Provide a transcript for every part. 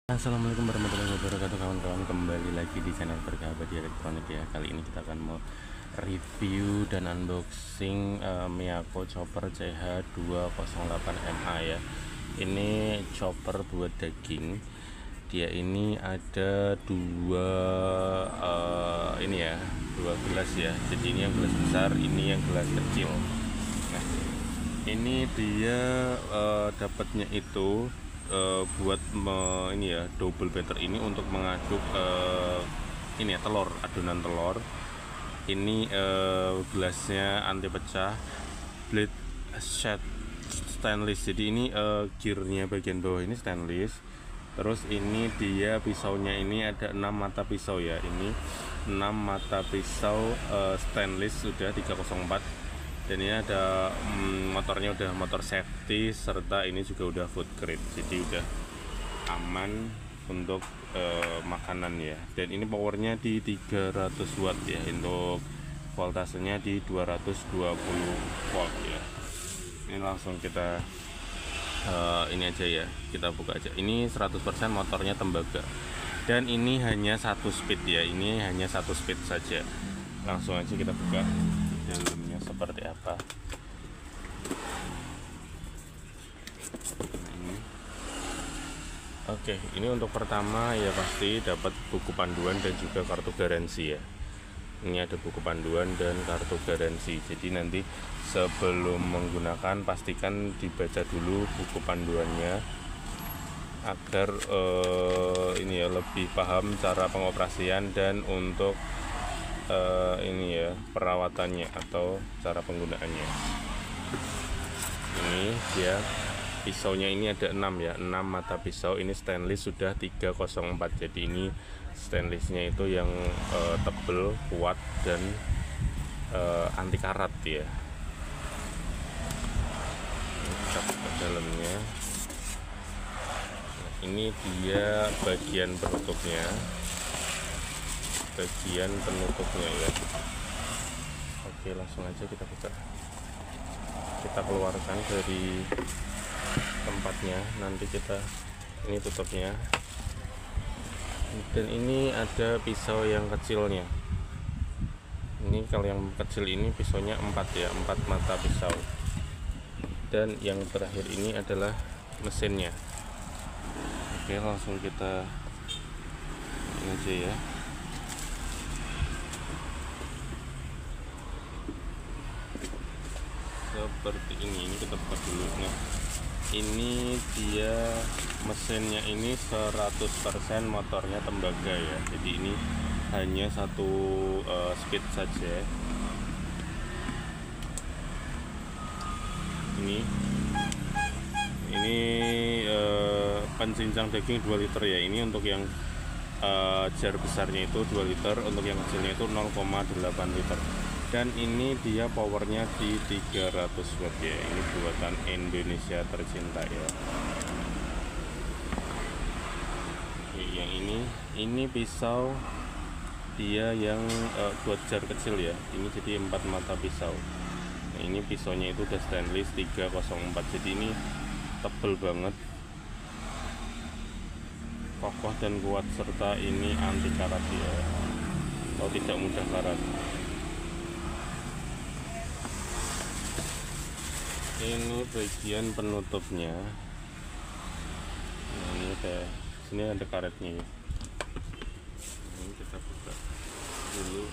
Assalamualaikum warahmatullahi wabarakatuh, kawan-kawan. Kembali lagi di channel Berkabar di Elektronik ya. Kali ini kita akan mau review dan unboxing Miyako Chopper CH208MA ya. Ini chopper buat daging. Dia ini ada dua ini ya, dua gelas ya. Jadi ini yang gelas besar, ini yang gelas kecil. Nah, ini dia dapatnya itu buat ini ya, double batter ini untuk mengaduk ini ya, telur, adonan telur. Ini gelasnya anti pecah, blade set stainless. Jadi ini gearnya bagian bawah ini stainless. Terus ini dia pisaunya, ini ada 6 mata pisau ya. Ini 6 mata pisau stainless sudah 304. Dan ini ada motornya udah motor safety, serta ini juga udah food grade, jadi udah aman untuk makanan ya. Dan ini powernya di 300 watt ya, untuk voltasenya di 220 volt ya. Ini langsung kita ini aja ya, kita buka aja. Ini 100% motornya tembaga, dan ini hanya satu speed ya, ini hanya satu speed saja. Langsung aja kita buka dalamnya seperti apa. Oke, ini untuk pertama ya pasti dapat buku panduan dan juga kartu garansi ya. Ini ada buku panduan dan kartu garansi. Jadi nanti sebelum menggunakan pastikan dibaca dulu buku panduannya agar ini ya lebih paham cara pengoperasian dan untuk ini ya perawatannya atau cara penggunaannya. Ini dia pisaunya, ini ada 6 ya, 6 mata pisau. Ini stainless sudah 304. Jadi ini stainlessnya itu yang tebel, kuat, dan anti karat ya. Kita buka dalamnya. Nah, ini dia bagian penutupnya, ya. Oke, langsung aja kita buka. Kita keluarkan dari tempatnya, nanti kita ini tutupnya. Dan ini ada pisau yang kecilnya. Ini kalau yang kecil ini pisaunya 4 ya, 4 mata pisau. Dan yang terakhir ini adalah mesinnya. Oke, langsung kita ini aja ya. Seperti ini kita buka dulu. Nah, ini dia mesinnya, ini 100% motornya tembaga ya. Jadi ini hanya satu speed saja. Ini pencincang daging 2 liter ya. Ini untuk yang jar besarnya itu 2 liter, untuk yang kecilnya itu 0,8 liter. Dan ini dia powernya di 300 watt ya. Ini buatan Indonesia tercinta ya. Oke, yang ini pisau dia yang buat jar kecil ya. Ini jadi 4 mata pisau. Nah, ini pisaunya itu udah stainless 304. Jadi ini tebel banget, kokoh dan kuat, serta ini anti karat ya, atau tidak mudah karat. Ini bagian penutupnya. Nah, ini sini ada karetnya ya. Ini kita buka dulu.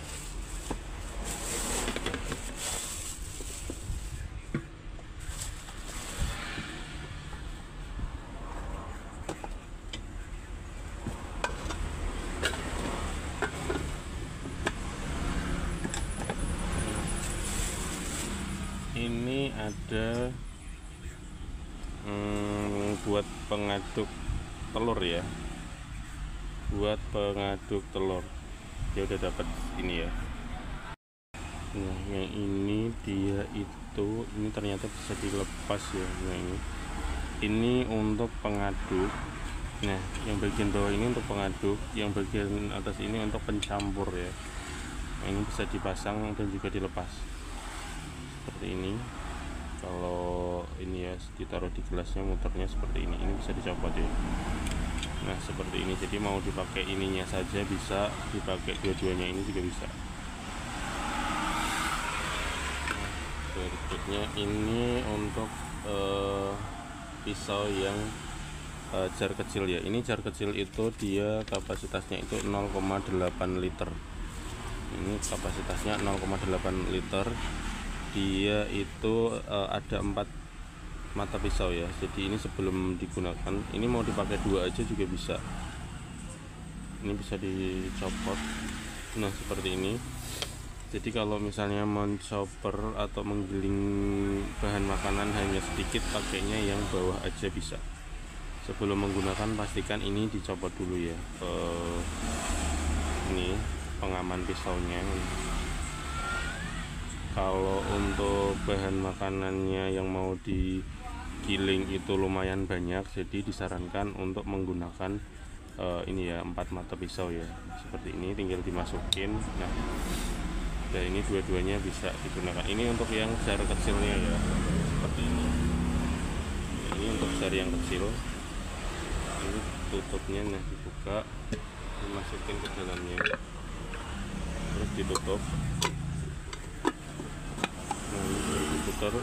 Ini ada buat pengaduk telur ya, buat pengaduk telur. Dia udah dapat ini ya. Nah, yang ini dia itu, ini ternyata bisa dilepas ya. Nah, ini untuk pengaduk. Nah, yang bagian bawah ini untuk pengaduk, yang bagian atas ini untuk pencampur ya. Nah, ini bisa dipasang dan juga dilepas seperti ini. Kalau ini ya ditaruh di gelasnya, muternya seperti ini bisa dicopot ya. Nah seperti ini, jadi mau dipakai ininya saja bisa, dipakai dua-duanya ini juga bisa. Berikutnya ini untuk pisau yang jar kecil ya. Ini jar kecil itu dia kapasitasnya itu 0,8 liter. Ini kapasitasnya 0,8 liter. Dia itu ada 4 mata pisau ya. Jadi ini sebelum digunakan, ini mau dipakai 2 aja juga bisa. Ini bisa dicopot. Nah seperti ini. Jadi kalau misalnya menchopper atau menggiling bahan makanan hanya sedikit, pakainya yang bawah aja bisa. Sebelum menggunakan pastikan ini dicopot dulu ya. Ini pengaman pisaunya. Kalau untuk bahan makanannya yang mau digiling itu lumayan banyak, jadi disarankan untuk menggunakan ini ya, 4 mata pisau ya. Seperti ini tinggal dimasukin. Nah ini dua-duanya bisa digunakan. Ini untuk yang jar kecilnya ya, seperti ini. Ini untuk jar yang kecil. Ini tutupnya, nah dibuka, dimasukin ke dalamnya, terus ditutup. Nah ini diputar.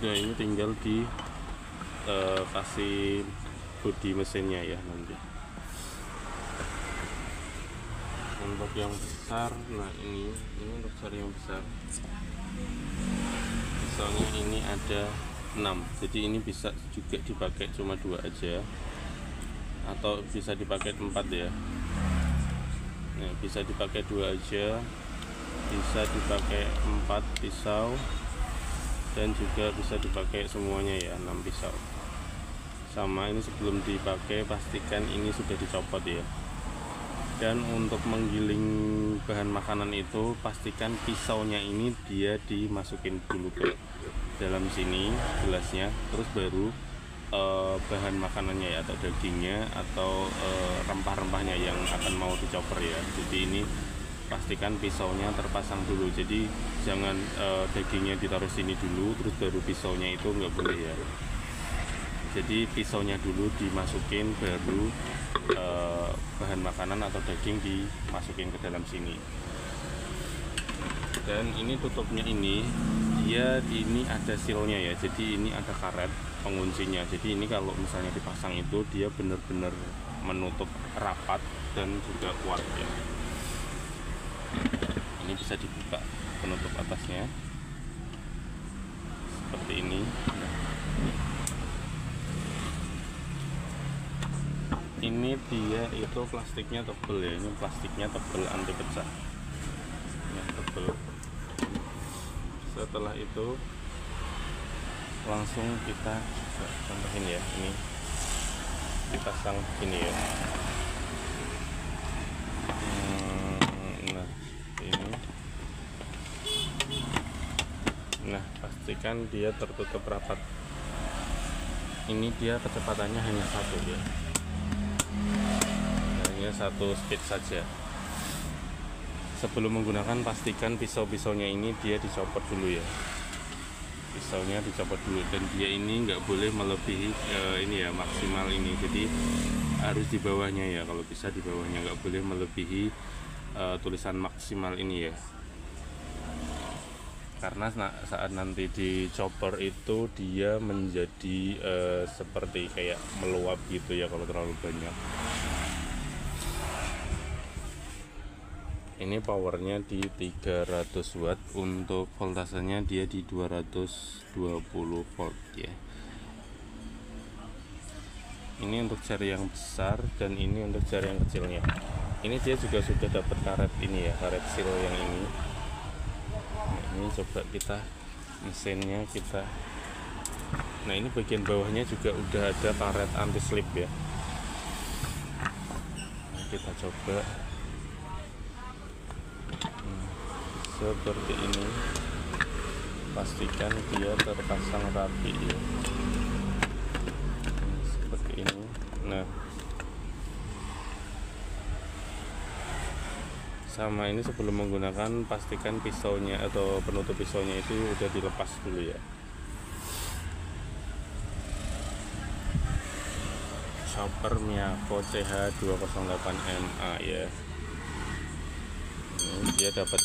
Nah ini tinggal kasih bodi mesinnya ya nanti. Untuk yang besar, nah ini untuk jar yang besar. Misalnya ini ada 6, jadi ini bisa juga dipakai cuma 2 aja, atau bisa dipakai 4 ya. Nah, bisa dipakai 2 aja, bisa dipakai 4 pisau, dan juga bisa dipakai semuanya ya, 6 pisau. Sama ini sebelum dipakai pastikan ini sudah dicopot ya. Dan untuk menggiling bahan makanan itu pastikan pisaunya ini dia dimasukin dulu ke dalam sini gelasnya, terus baru bahan makanannya ya, atau dagingnya atau rempah-rempahnya yang akan mau dicopper ya. Jadi ini pastikan pisaunya terpasang dulu, jadi jangan dagingnya ditaruh sini dulu terus baru pisaunya, itu nggak boleh ya. Jadi pisaunya dulu dimasukin, baru bahan makanan atau daging dimasukin ke dalam sini. Dan ini tutupnya ini ada sealnya ya, jadi ini ada karet penguncinya. Jadi ini kalau misalnya dipasang itu dia benar-benar menutup rapat dan juga kuat ya. Ini bisa dibuka penutup atasnya seperti ini. Ini dia itu plastiknya tebel ya, ini plastiknya tebel, anti pecah ya, tebel. Setelah itu langsung kita contohin ya, ini dipasang gini ya. Nah ini, nah pastikan dia tertutup rapat. Ini dia kecepatannya hanya 1 ya, hanya 1 speed saja. Sebelum menggunakan pastikan pisau-pisaunya ini dia dicopot dulu ya, pisaunya dicopot dulu, dan dia ini nggak boleh melebihi ini ya, maksimal ini. Jadi harus di bawahnya ya, kalau bisa di bawahnya, nggak boleh melebihi tulisan maksimal ini ya, karena saat nanti di chopper itu dia menjadi seperti kayak meluap gitu ya kalau terlalu banyak. Ini powernya di 300 watt, untuk voltasenya dia di 220 volt ya. Ini untuk jar yang besar, dan ini untuk jar yang kecilnya. Ini dia juga sudah dapat karet ini ya, karet seal yang ini. Nah, ini coba kita mesinnya kita. Nah ini bagian bawahnya juga udah ada karet anti slip ya. Nah, kita coba. Seperti ini, pastikan dia terpasang rapi ya, seperti ini. Nah sama ini sebelum menggunakan pastikan pisaunya atau penutup pisaunya itu udah dilepas dulu ya. chopper Miyako CH208MA ya. Ini dia dapat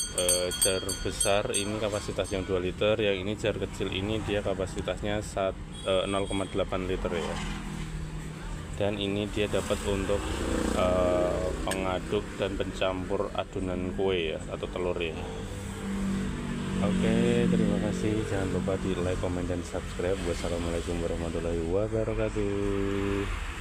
jar besar, ini kapasitasnya 2 liter, yang ini jar kecil ini dia kapasitasnya 0,8 liter ya. Dan ini dia dapat untuk pengaduk dan pencampur adonan kue ya, atau telur ya. Oke, terima kasih. Jangan lupa di like, komen, dan subscribe. Wassalamualaikum warahmatullahi wabarakatuh.